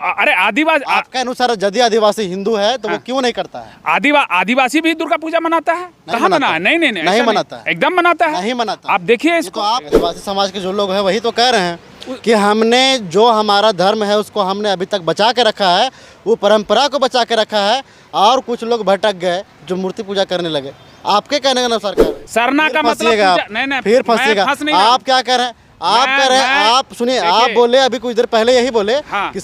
अरे आदिवासी, आपके अनुसार यदि आदिवासी हिंदू है तो वो क्यों नहीं करता है? आदिवासी भी दुर्गा पूजा मनाता है? कहाँ मना है? नहीं नहीं नहीं मनाता है, एकदम मनाता है, नहीं मनाता। आप देखिए इसको। तो आप आदिवासी समाज के जो लोग हैं वही तो कह रहे हैं कि हमने जो हमारा धर्म है उसको हमने अभी तक बचा के रखा है, वो परंपरा को बचा के रखा है, और कुछ लोग भटक गए जो मूर्ति पूजा करने लगे। आपके कहने का अनुसार सरना का मतलब नहीं, फिर फंसिएगा। आप क्या कह रहे हैं? आप कह रहे हैं, आप सुनिए, आप बोले अभी कुछ देर पहले यही बोले कि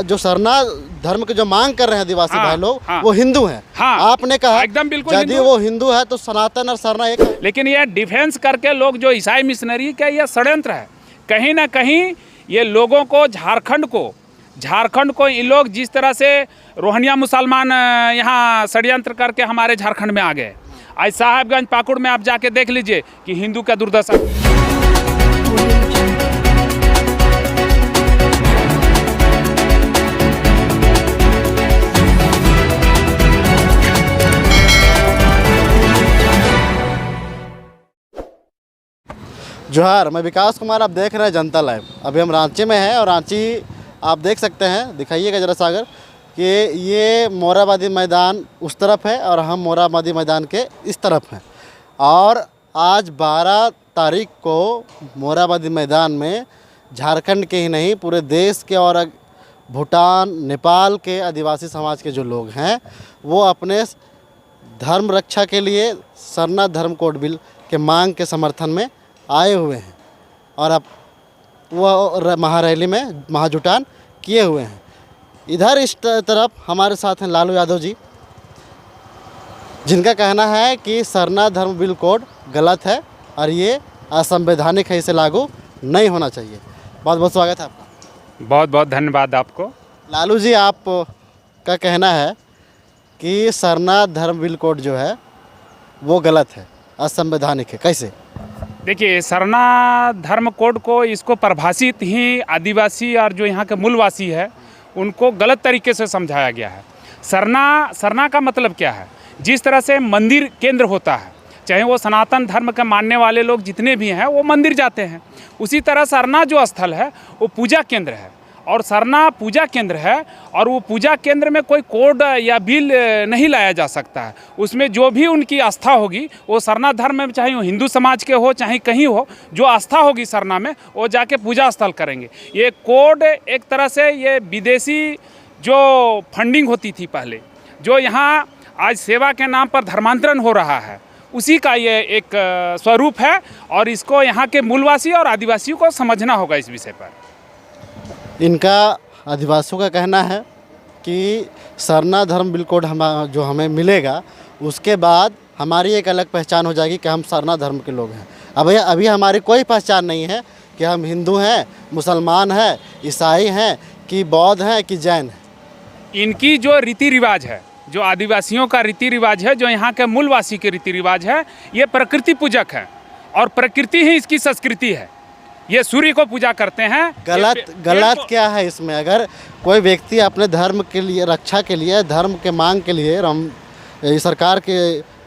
जो सरना धर्म के जो मांग कर रहे हैं आदिवासी भाई लोग वो हिंदू हैं। आपने कहा एकदम बिल्कुल यदि वो हिंदू है तो सनातन और सरना एक है। लेकिन ये डिफेंस करके लोग जो ईसाई मिशनरी का ये षड्यंत्र है, कहीं ना कहीं ये लोगों को झारखंड को इन लोग जिस तरह से रोहनिया मुसलमान यहाँ षड्यंत्र करके हमारे झारखंड में आ गए। आज साहेबगंज पाकुड़ में आप जाके देख लीजिए कि हिंदू का दुर्दशा। जोहार, मैं विकास कुमार, आप देख रहे हैं जनता लाइव। अभी हम रांची में हैं और रांची आप देख सकते हैं, दिखाइएगा जरा सागर, कि ये मोरहाबादी मैदान उस तरफ है और हम मोरहाबादी मैदान के इस तरफ हैं। और आज 12 तारीख को मोरहाबादी मैदान में झारखंड के ही नहीं पूरे देश के और भूटान, नेपाल के आदिवासी समाज के जो लोग हैं वो अपने धर्म रक्षा के लिए सरना धर्म कोड बिल के मांग के समर्थन में आए हुए हैं और अब वो महारैली में महाजुटान किए हुए हैं। इधर इस तरफ हमारे साथ हैं लालू यादव जी, जिनका कहना है कि सरना धर्म बिल कोड गलत है और ये असंवैधानिक है, इसे लागू नहीं होना चाहिए। बहुत बहुत स्वागत है आपका। बहुत बहुत धन्यवाद आपको। लालू जी, आप का कहना है कि सरना धर्म बिल कोड जो है वो गलत है, असंवैधानिक है, कैसे? देखिए, सरना धर्म कोड को इसको परिभाषित ही आदिवासी और जो यहाँ के मूलवासी है उनको गलत तरीके से समझाया गया है। सरना का मतलब क्या है? जिस तरह से मंदिर केंद्र होता है, चाहे वो सनातन धर्म के मानने वाले लोग जितने भी हैं वो मंदिर जाते हैं, उसी तरह सरना जो स्थल है वो पूजा केंद्र है। और सरना पूजा केंद्र है और वो पूजा केंद्र में कोई कोड या बिल नहीं लाया जा सकता है। उसमें जो भी उनकी आस्था होगी वो सरना धर्म में, चाहे वो हिंदू समाज के हो चाहे कहीं हो, जो आस्था होगी सरना में वो जाके पूजा स्थल करेंगे। ये कोड एक तरह से ये विदेशी जो फंडिंग होती थी पहले, जो यहाँ आज सेवा के नाम पर धर्मांतरण हो रहा है, उसी का ये एक स्वरूप है और इसको यहाँ के मूलवासी और आदिवासियों को समझना होगा इस विषय पर। इनका आदिवासियों का कहना है कि सरना धर्म बिल कोड जो हमें मिलेगा उसके बाद हमारी एक अलग पहचान हो जाएगी कि हम सरना धर्म के लोग हैं। अभी हमारी कोई पहचान नहीं है कि हम हिंदू हैं, मुसलमान हैं, ईसाई हैं, कि बौद्ध हैं, कि जैन हैं। इनकी जो रीति रिवाज है, जो आदिवासियों का रीति रिवाज है, जो यहाँ के मूलवासी के रीति रिवाज है, ये प्रकृति पूजक है और प्रकृति ही इसकी संस्कृति है। ये सूर्य को पूजा करते हैं। गलत क्या है इसमें? अगर कोई व्यक्ति अपने धर्म के लिए, रक्षा के लिए, धर्म के मांग के लिए सरकार के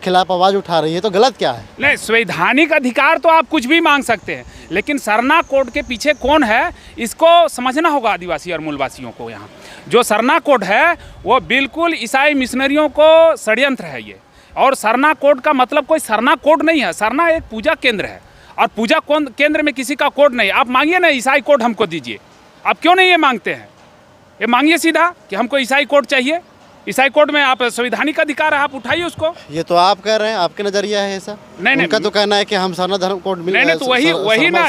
खिलाफ आवाज़ उठा रही है तो गलत क्या है? नहीं, संवैधानिक अधिकार तो आप कुछ भी मांग सकते हैं, लेकिन सरना कोड के पीछे कौन है इसको समझना होगा आदिवासी और मूलवासियों को। यहाँ जो सरना कोड है वो बिल्कुल ईसाई मिशनरियों को षड्यंत्र है ये। और सरना कोड का मतलब कोई सरना कोड नहीं है। सरना एक पूजा केंद्र है और पूजा केंद्र में किसी का कोड नहीं। आप मांगिए ना ईसाई कोड हमको दीजिए, आप क्यों नहीं ये मांगते हैं? ये मांगिए सीधा कि हमको ईसाई कोड चाहिए। ईसाई कोड में आप संवैधानिक अधिकार है, आप उठाइए उसको। ये तो आप कह रहे हैं, आपके नजरिया है ऐसा? नहीं, उनका तो कहना है कि हम सरना धर्म कोड बिल, नहीं, तो वही ना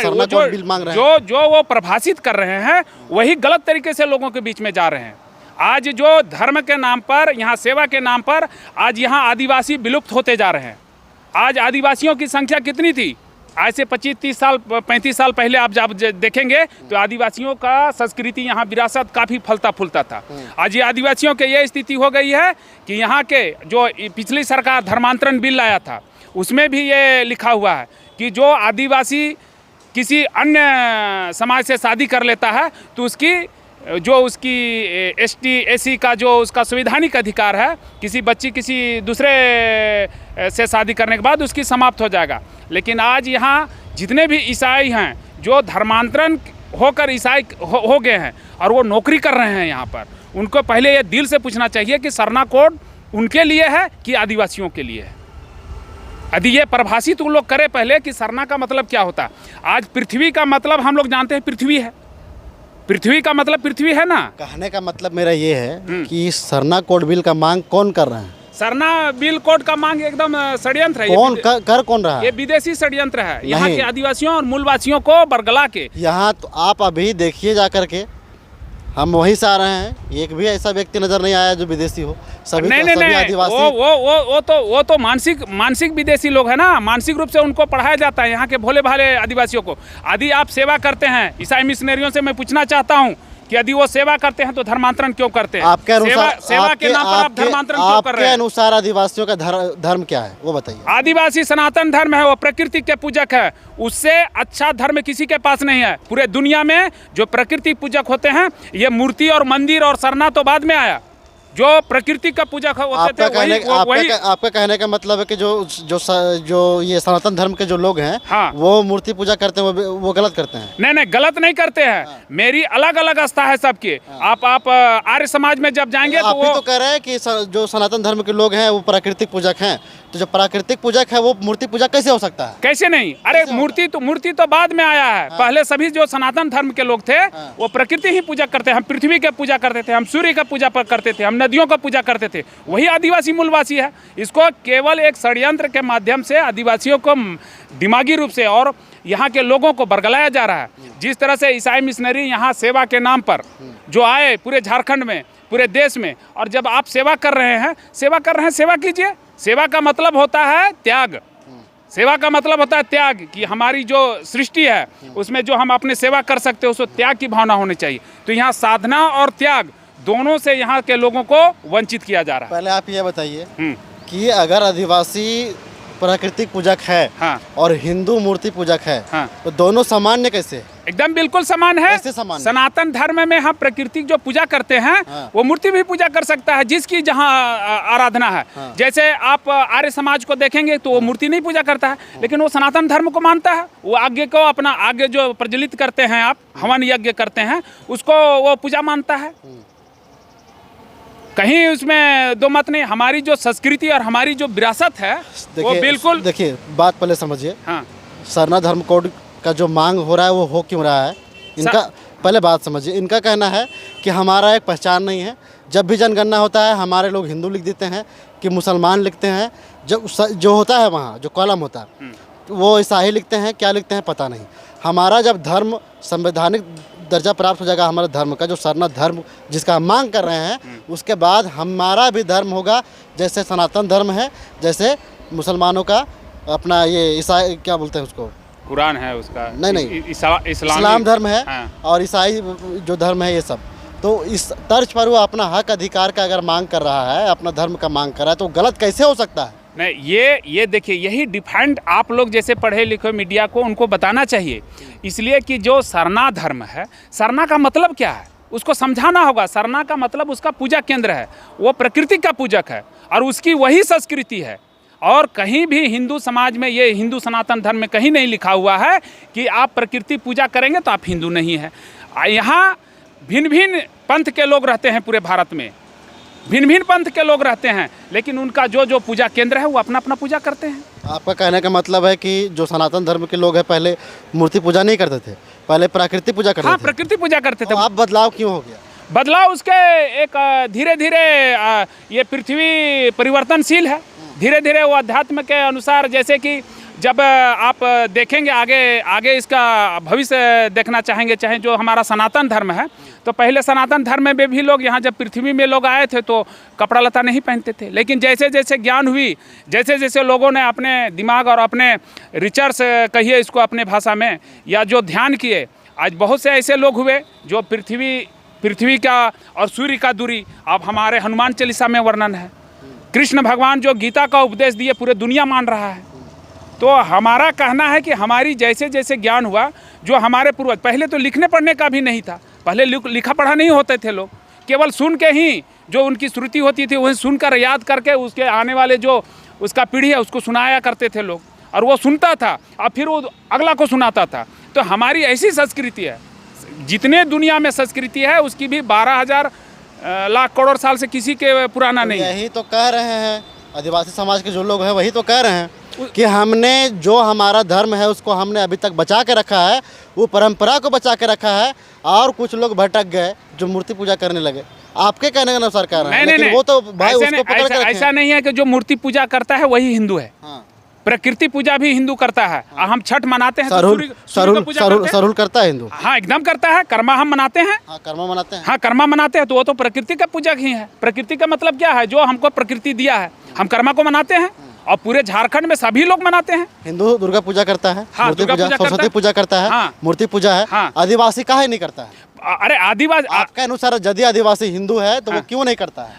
बिल मांग रहे हैं। जो वो प्रभाषित कर रहे हैं वही गलत तरीके से लोगों के बीच में जा रहे हैं। आज जो धर्म के नाम पर, यहाँ सेवा के नाम पर आज यहाँ आदिवासी विलुप्त होते जा रहे हैं। आज आदिवासियों की संख्या कितनी थी? आज से 25-30 साल 35 साल पहले आप जब देखेंगे तो आदिवासियों का संस्कृति, यहाँ विरासत काफ़ी फलता फूलता था। आज ये आदिवासियों के ये स्थिति हो गई है कि यहाँ के जो पिछली सरकार धर्मांतरण बिल लाया था उसमें भी ये लिखा हुआ है कि जो आदिवासी किसी अन्य समाज से शादी कर लेता है तो उसकी ST SC का जो उसका संवैधानिक अधिकार है, किसी बच्ची किसी दूसरे से शादी करने के बाद उसकी समाप्त हो जाएगा। लेकिन आज यहाँ जितने भी ईसाई हैं जो धर्मांतरण होकर ईसाई हो गए हैं और वो नौकरी कर रहे हैं यहाँ पर, उनको पहले ये दिल से पूछना चाहिए कि सरना कोड उनके लिए है कि आदिवासियों के लिए है। यदि ये परिभाषित उन लोग करें पहले कि सरना का मतलब क्या होता है। आज पृथ्वी का मतलब हम लोग जानते हैं पृथ्वी है, पृथ्वी का मतलब पृथ्वी है ना। कहने का मतलब मेरा ये है कि सरना कोड बिल का मांग कौन कर रहे हैं? सरना बिल कोड का मांग एकदम षड्यंत्र है। कौन कर कौन रहा है? ये विदेशी षड्यंत्र है, यहाँ नहीं। के आदिवासियों और मूलवासियों को बरगला के। यहाँ तो आप अभी देखिए जा करके, हम वहीं से आ रहे हैं, एक भी ऐसा व्यक्ति नजर नहीं आया जो विदेशी हो। सभी नहीं आदिवासी वो तो मानसिक विदेशी लोग है ना, मानसिक रूप से उनको पढ़ाया जाता है यहाँ के भोले भाले आदिवासियों को। यदि आप सेवा करते हैं ईसाई मिशनरियों से मैं पूछना चाहता हूँ कि यदि वो सेवा करते हैं तो धर्मांतरण क्यों करते हैं? आपके अनुसार सेवा के नाम पर आप धर्मांतरण क्यों कर रहे हैं? आपके अनुसार आदिवासियों का धर्म क्या है वो बताइए। आदिवासी सनातन धर्म है, वो प्रकृति के पूजक है, उससे अच्छा धर्म किसी के पास नहीं है। पूरे दुनिया में जो प्रकृति पूजक होते हैं, ये मूर्ति और मंदिर और सरना तो बाद में आया, जो प्रकृति का पूजक होते थे वही। आपका कहने का मतलब है कि जो ये सनातन धर्म के जो लोग हैं, हाँ, वो मूर्ति पूजा करते हैं, वो गलत करते हैं? नहीं गलत नहीं करते हैं। हाँ। मेरी अलग अलग आस्था है सबकी। हाँ। आप आर्य समाज में जब जाएंगे आप तो भी वो तो कह रहे हैं कि जो सनातन धर्म के लोग हैं वो प्राकृतिक पूजक हैं, तो जो प्राकृतिक पूजक है वो मूर्ति पूजा कैसे हो सकता है? कैसे नहीं? अरे मूर्ति तो बाद में आया है। हाँ। पहले सभी जो सनातन धर्म के लोग थे, हाँ। वो प्रकृति ही पूजा करते हैं। हम पृथ्वी के पूजा करते थे, हम सूर्य का पूजा करते थे, हम नदियों का पूजा करते थे। वही आदिवासी मूलवासी है। इसको केवल एक षड्यंत्र के माध्यम से आदिवासियों को दिमागी रूप से और यहाँ के लोगों को बरगलाया जा रहा है। जिस तरह से ईसाई मिशनरी यहाँ सेवा के नाम पर जो आए पूरे झारखंड में, पूरे देश में, और जब आप सेवा कर रहे हैं, सेवा कीजिए। सेवा का मतलब होता है त्याग। सेवा का मतलब होता है त्याग, कि हमारी जो सृष्टि है उसमें जो हम अपने सेवा कर सकते हैं उसको त्याग की भावना होनी चाहिए। तो यहाँ साधना और त्याग दोनों से यहाँ के लोगों को वंचित किया जा रहा है। पहले आप ये बताइए कि अगर आदिवासी प्राकृतिक पूजक है, हाँ, और हिंदू मूर्ति पूजक है, हाँ, तो दोनों सामान्य कैसे? एकदम बिल्कुल समान है। कैसे समान? सनातन धर्म में हम प्रकृति जो पूजा करते हैं, हाँ, वो मूर्ति भी पूजा कर सकता है जिसकी जहाँ आराधना है। हाँ, जैसे आप आर्य समाज को देखेंगे तो वो मूर्ति नहीं पूजा करता है, लेकिन वो सनातन धर्म को मानता है। वो आगे को अपना आगे जो प्रज्वलित करते हैं, आप हवन यज्ञ करते हैं, उसको वो पूजा मानता है। कहीं उसमें दो मत नहीं। हमारी जो संस्कृति और हमारी जो विरासत है वो बिल्कुल। देखिए, बात पहले समझिए। हाँ, सरना धर्म कोड का जो मांग हो रहा है वो हो क्यों रहा है? इनका पहले बात समझिए। इनका कहना है कि हमारा एक पहचान नहीं है। जब भी जनगणना होता है हमारे लोग हिंदू लिख देते हैं कि मुसलमान लिखते हैं, जो होता है वहाँ जो कॉलम होता है वो ईसाई लिखते हैं, क्या लिखते हैं पता नहीं। हमारा जब धर्म संवैधानिक दर्जा प्राप्त हो जाएगा हमारे धर्म का, जो सरना धर्म जिसका हम मांग कर रहे हैं, उसके बाद हमारा भी धर्म होगा जैसे सनातन धर्म है, जैसे मुसलमानों का अपना ये ईसाई क्या बोलते हैं उसको, कुरान है उसका, नहीं इस्लाम धर्म है। हाँ। और ईसाई जो धर्म है, ये सब तो इस तर्ज पर वो अपना हक अधिकार का अगर मांग कर रहा है, अपना धर्म का मांग कर रहा है, तो गलत कैसे हो सकता है? नहीं, ये देखिए, यही डिफाइंड आप लोग जैसे पढ़े लिखे मीडिया को उनको बताना चाहिए। इसलिए कि जो सरना धर्म है, सरना का मतलब क्या है उसको समझाना होगा। सरना का मतलब उसका पूजा केंद्र है, वो प्रकृति का पूजक है और उसकी वही संस्कृति है। और कहीं भी हिंदू समाज में, ये हिंदू सनातन धर्म में कहीं नहीं लिखा हुआ है कि आप प्रकृति पूजा करेंगे तो आप हिंदू नहीं हैं। यहाँ भिन्न भिन्न पंथ के लोग रहते हैं, पूरे भारत में भिन्न भिन्न पंथ के लोग रहते हैं, लेकिन उनका जो पूजा केंद्र है वो अपना अपना पूजा करते हैं। आपका कहने का मतलब है कि जो सनातन धर्म के लोग हैं पहले मूर्ति पूजा नहीं करते थे, पहले प्राकृतिक पूजा करते थे। हाँ, प्रकृति पूजा करते थे। अब बदलाव क्यों हो गया? बदलाव उसके एक धीरे धीरे ये पृथ्वी परिवर्तनशील है। धीरे धीरे वो अध्यात्म के अनुसार, जैसे कि जब आप देखेंगे आगे इसका भविष्य देखना चाहेंगे, चाहे जो हमारा सनातन धर्म है, तो पहले सनातन धर्म में भी लोग यहाँ जब पृथ्वी में लोग आए थे तो कपड़ा लता नहीं पहनते थे। लेकिन जैसे जैसे ज्ञान हुई, जैसे जैसे लोगों ने अपने दिमाग और अपने रिसर्च कहिए इसको अपने भाषा में, या जो ध्यान किए, आज बहुत से ऐसे लोग हुए जो पृथ्वी का और सूर्य का दूरी, अब हमारे हनुमान चालीसा में वर्णन है। कृष्ण भगवान जो गीता का उपदेश दिए पूरे दुनिया मान रहा है। तो हमारा कहना है कि हमारी जैसे जैसे ज्ञान हुआ, जो हमारे पूर्वज, पहले तो लिखने पढ़ने का भी नहीं था, पहले लिखा पढ़ा नहीं होते थे लोग, केवल सुन के ही जो उनकी श्रुति होती थी वही सुनकर याद करके उसके आने वाले जो उसका पीढ़ी है उसको सुनाया करते थे लोग, और वो सुनता था और फिर वो अगला को सुनाता था। तो हमारी ऐसी संस्कृति है, जितने दुनिया में संस्कृति है उसकी भी 12,000 लाख करोड़ साल से किसी के पुराना नहीं है। यही तो कह रहे हैं आदिवासी समाज के जो लोग हैं, वही तो कह रहे हैं कि हमने जो हमारा धर्म है उसको हमने अभी तक बचा के रखा है, वो परंपरा को बचा के रखा है, और कुछ लोग भटक गए जो मूर्ति पूजा करने लगे। आपके कहने के अनुसार कह रहे हैं, लेकिन वो तो भाई उसको पकड़ के रखे। ऐसा नहीं है कि जो मूर्ति पूजा करता है वही हिंदू है। हाँ। प्रकृति पूजा भी हिंदू करता है। हम छठ मनाते हैं तो सरुल करता है हिंदू। हाँ एकदम करता है। कर्मा हम मनाते हैं। हाँ कर्मा मनाते हैं। हाँ कर्मा मनाते हैं तो वो तो प्रकृति का पूजक ही है। प्रकृति का मतलब क्या है? जो हमको प्रकृति दिया है, हम कर्मा को मनाते हैं और पूरे झारखंड में सभी लोग मनाते हैं। हिंदू दुर्गा पूजा करता है, हाँ, मूर्ति पूजा, सरस्वती पूजा करता है, हाँ, मूर्ति पूजा है। हाँ, आदिवासी काहे नहीं करता है? अरे आदिवासी आपके अनुसार यदि आदिवासी हिंदू है तो वो क्यों नहीं करता है?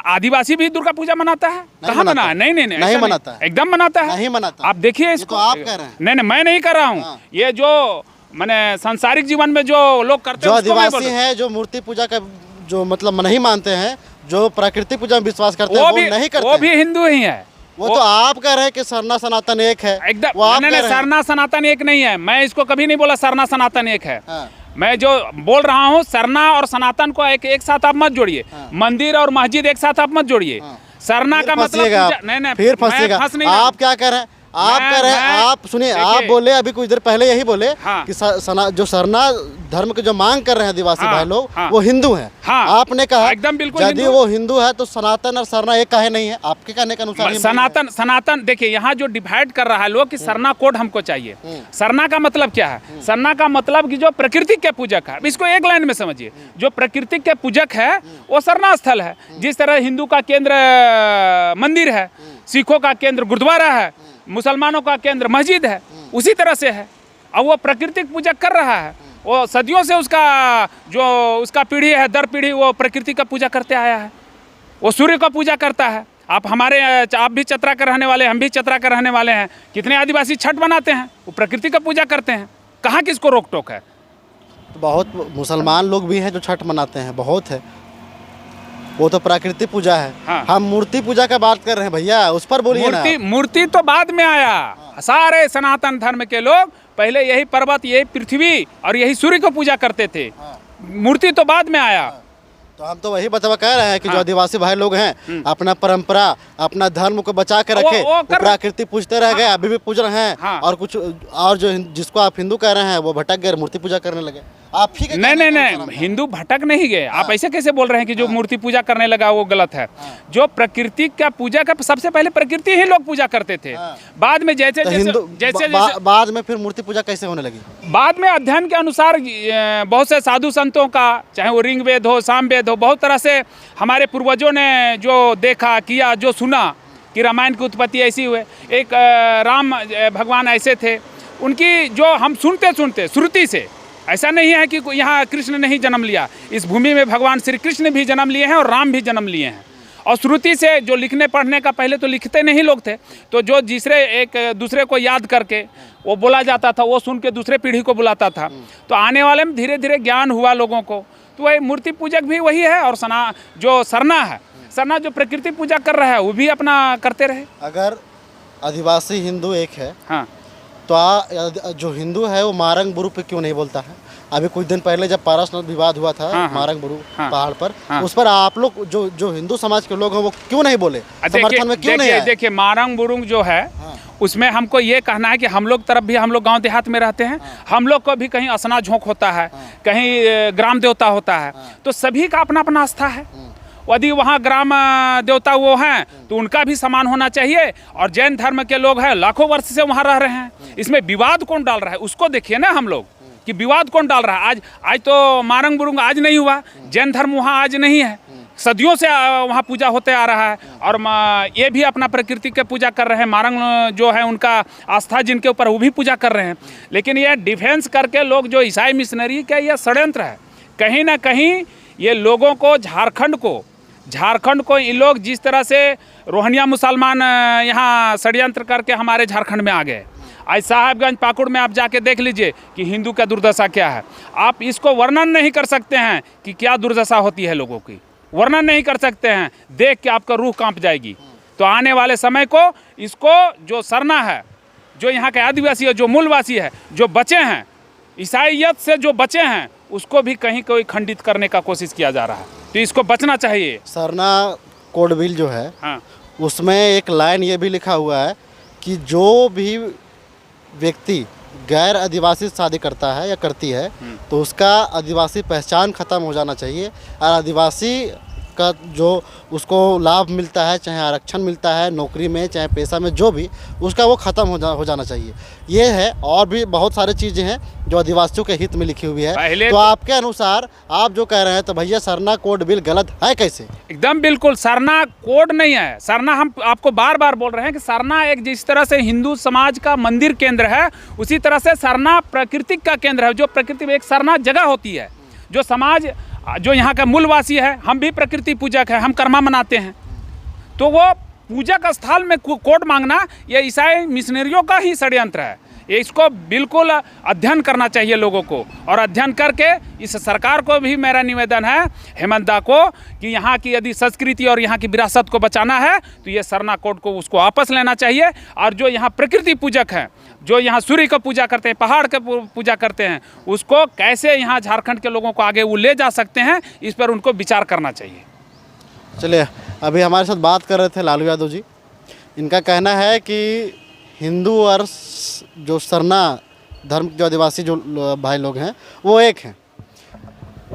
आदिवासी भी दुर्गा पूजा मनाता है। कहाँ मना है? नहीं मनाता है। एकदम मनाता है। नहीं मनाता। आप देखिए इसको। आप कह रहे हैं। नहीं मैं नहीं कर रहा हूँ। ये जो मैंने सांसारिक जीवन में जो लोग करते हैं, जो आदिवासी है, जो मूर्ति पूजा का जो मतलब नहीं मानते हैं, जो प्रकृति पूजा में विश्वास करते हैं, वो नहीं करते। वो भी हिंदू ही है। वो तो आप कह रहे हैं कि सरना सनातन एक है। एकदम नहीं, सरना सनातन एक नहीं है। मैं इसको कभी नहीं बोला सरना सनातन एक है। मैं जो बोल रहा हूँ सरना और सनातन को एक साथ आप मत जोड़िए। मंदिर और मस्जिद एक साथ आप मत जोड़िए। सरना का मतलब नहीं फिर फंसेगा। आप क्या कह रहे हैं? आप कह रहे हैं, आप सुनिए, आप बोले अभी कुछ देर पहले यही बोले कि जो सरना धर्म के जो मांग कर रहे हैं आदिवासी भाई लोग, वो हिंदू हैं। आपने कहा एकदम बिल्कुल यदि वो हिंदू है तो सनातन और सरना एक काहे नहीं है? आपके कहने के अनुसार सनातन देखिए यहाँ जो डिवाइड कर रहा है लोग कि सरना कोड हमको चाहिए। सरना का मतलब क्या है? सरना का मतलब कि जो प्रकृति के पूजक है। इसको एक लाइन में समझिए, जो प्रकृति के पूजक है वो सरना स्थल है। जिस तरह हिंदू का केंद्र मंदिर है, सिखों का केंद्र गुरुद्वारा है, मुसलमानों का केंद्र मस्जिद है, उसी तरह से है। अब वो प्राकृतिक पूजा कर रहा है, वो सदियों से उसका पीढ़ी है दर पीढ़ी वो प्रकृति का पूजा करते आया है। वो सूर्य का पूजा करता है। आप भी चतरा के रहने वाले, हम भी चतरा के रहने वाले हैं। कितने आदिवासी छठ मनाते हैं, वो प्रकृति का पूजा करते हैं। कहाँ किसको रोक टोक है? तो बहुत मुसलमान लोग भी हैं जो छठ मनाते हैं, बहुत है। वो तो प्राकृतिक पूजा है। हाँ। हम मूर्ति पूजा का बात कर रहे हैं भैया, उस पर बोलिए ना। मूर्ति तो बाद में आया। सारे सनातन धर्म के लोग पहले यही पर्वत, यही पृथ्वी और यही सूर्य को पूजा करते थे। मूर्ति तो बाद में आया। तो हम तो वही बतावा कह रहे हैं कि जो आदिवासी भाई लोग हैं अपना परंपरा, अपना धर्म को बचा के रखे, प्रकृति पूजते रह गए, अभी भी पूज रहे हैं। और कुछ और जो जिसको आप हिंदू कह रहे हैं वो भटक गए, मूर्ति पूजा करने लगे। आप ही नहीं हिंदू भटक नहीं गए। आप ऐसे कैसे बोल रहे हैं कि जो मूर्ति पूजा करने लगा वो गलत है? जो प्रकृति का पूजा का सबसे पहले प्रकृति ही लोग पूजा करते थे। बाद में जैसे बाद में फिर मूर्ति पूजा कैसे होने लगी? बाद में अध्ययन के अनुसार बहुत से साधु संतों का, चाहे वो ऋग्वेद हो, सामवेद हो, बहुत तरह से हमारे पूर्वजों ने जो देखा किया, जो सुना कि रामायण की उत्पत्ति ऐसी हुई। एक राम भगवान ऐसे थे, उनकी जो हम सुनते श्रुति से, ऐसा नहीं है कि यहाँ कृष्ण ने ही जन्म लिया। इस भूमि में भगवान श्री कृष्ण भी जन्म लिए हैं और राम भी जन्म लिए हैं। और श्रुति से जो लिखने पढ़ने का, पहले तो लिखते नहीं लोग थे, तो जो एक दूसरे को याद करके वो बोला जाता था, वो सुन के दूसरे पीढ़ी को बुलाता था। तो आने वाले में धीरे धीरे ज्ञान हुआ लोगों को। तो वही मूर्ति पूजक भी वही है। और जो सरना है, सरना जो प्रकृति पूजा कर रहा है वो भी अपना करते रहे। अगर आदिवासी हिंदू एक है, हाँ, तो जो हिंदू है वो मारंग बुरु पे क्यों नहीं बोलता है? अभी कुछ दिन पहले जब पारसनाथ विवाद हुआ था, मारंग बुरु पहाड़ पर, उस पर आप लोग जो हिंदू समाज के लोग हैं वो क्यों नहीं बोले? समर्थन में क्यों नहीं आए? देखिए मारंग बुरुंग जो है उसमें हमको ये कहना है कि हम लोग तरफ भी, हम लोग गांव देहात में रहते हैं, हम लोग को भी कहीं असना झोंक होता है, कहीं ग्राम देवता होता है, तो सभी का अपना अपना आस्था है। यदि वहाँ ग्राम देवता वो हैं तो उनका भी समान होना चाहिए। और जैन धर्म के लोग हैं, लाखों वर्ष से वहाँ रह रहे हैं। इसमें विवाद कौन डाल रहा है उसको देखिए ना हम लोग, कि विवाद कौन डाल रहा है। आज तो मारंग बुरुंग आज नहीं हुआ, जैन धर्म वहाँ आज नहीं है, सदियों से वहाँ पूजा होते आ रहा है। और ये भी अपना प्रकृति के पूजा कर रहे हैं। मारंग जो है उनका आस्था जिनके ऊपर वो भी पूजा कर रहे हैं। लेकिन ये डिफेंस करके लोग जो ईसाई मिशनरी का यह षड्यंत्र है, कहीं ना कहीं ये लोगों को, झारखंड को इन लोग जिस तरह से रोहनिया मुसलमान यहाँ षड्यंत्र करके हमारे झारखंड में आ गए। आज साहेबगंज पाकुड़ में आप जाके देख लीजिए कि हिंदू का दुर्दशा क्या है। आप इसको वर्णन नहीं कर सकते हैं कि क्या दुर्दशा होती है लोगों की, वर्णन नहीं कर सकते हैं। देख के आपका रूह कांप जाएगी। तो आने वाले समय को इसको जो सरना है, जो यहाँ के आदिवासी है, जो मूलवासी है, जो बचे हैं, ईसाइयत से जो बचे हैं, उसको भी कहीं कोई खंडित करने का कोशिश किया जा रहा है। तो इसको बचना चाहिए। सरना कोड बिल जो है हाँ, उसमें एक लाइन ये भी लिखा हुआ है कि जो भी व्यक्ति गैर आदिवासी से शादी करता है या करती है तो उसका आदिवासी पहचान ख़त्म हो जाना चाहिए और आदिवासी का जो उसको लाभ मिलता है, चाहे आरक्षण मिलता है नौकरी में, चाहे पैसा में, जो भी उसका वो ख़त्म हो जाना चाहिए। ये है, और भी बहुत सारी चीज़ें हैं जो आदिवासियों के हित में लिखी हुई है। तो आपके अनुसार आप जो कह रहे हैं तो भैया सरना कोड बिल गलत है कैसे? एकदम बिल्कुल सरना कोड नहीं है। सरना, हम आपको बार बार बोल रहे हैं कि सरना एक जिस तरह से हिंदू समाज का मंदिर केंद्र है, उसी तरह से सरना प्रकृति का केंद्र है। जो प्रकृति में एक सरना जगह होती है, जो समाज, जो यहाँ का मूलवासी है, हम भी प्रकृति पूजक है, हम कर्मा मनाते हैं, तो वो पूजक स्थल में कोड मांगना ये ईसाई मिशनरियों का ही षड्यंत्र है। ये इसको बिल्कुल अध्ययन करना चाहिए लोगों को, और अध्ययन करके इस सरकार को भी मेरा निवेदन है, हेमंत दा को, कि यहाँ की यदि संस्कृति और यहाँ की विरासत को बचाना है तो ये सरना कोड को उसको वापस लेना चाहिए। और जो यहाँ प्रकृति पूजक हैं, जो यहाँ सूर्य का पूजा करते हैं, पहाड़ का पूजा करते हैं, उसको कैसे यहाँ झारखंड के लोगों को आगे वो ले जा सकते हैं, इस पर उनको विचार करना चाहिए। चलिए, अभी हमारे साथ बात कर रहे थे लालू यादव जी। इनका कहना है कि हिंदू और जो सरना धर्म जो आदिवासी जो भाई लोग हैं वो एक हैं।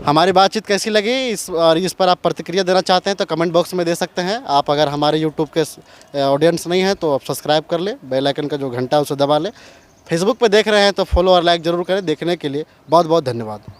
हमारी बातचीत कैसी लगी इस पर आप प्रतिक्रिया देना चाहते हैं तो कमेंट बॉक्स में दे सकते हैं। आप अगर हमारे यूट्यूब के ऑडियंस नहीं हैं तो आप सब्सक्राइब कर ले, बेल आइकन का जो घंटा है उसे दबा लें। फेसबुक पे देख रहे हैं तो फॉलो और लाइक ज़रूर करें। देखने के लिए बहुत बहुत धन्यवाद।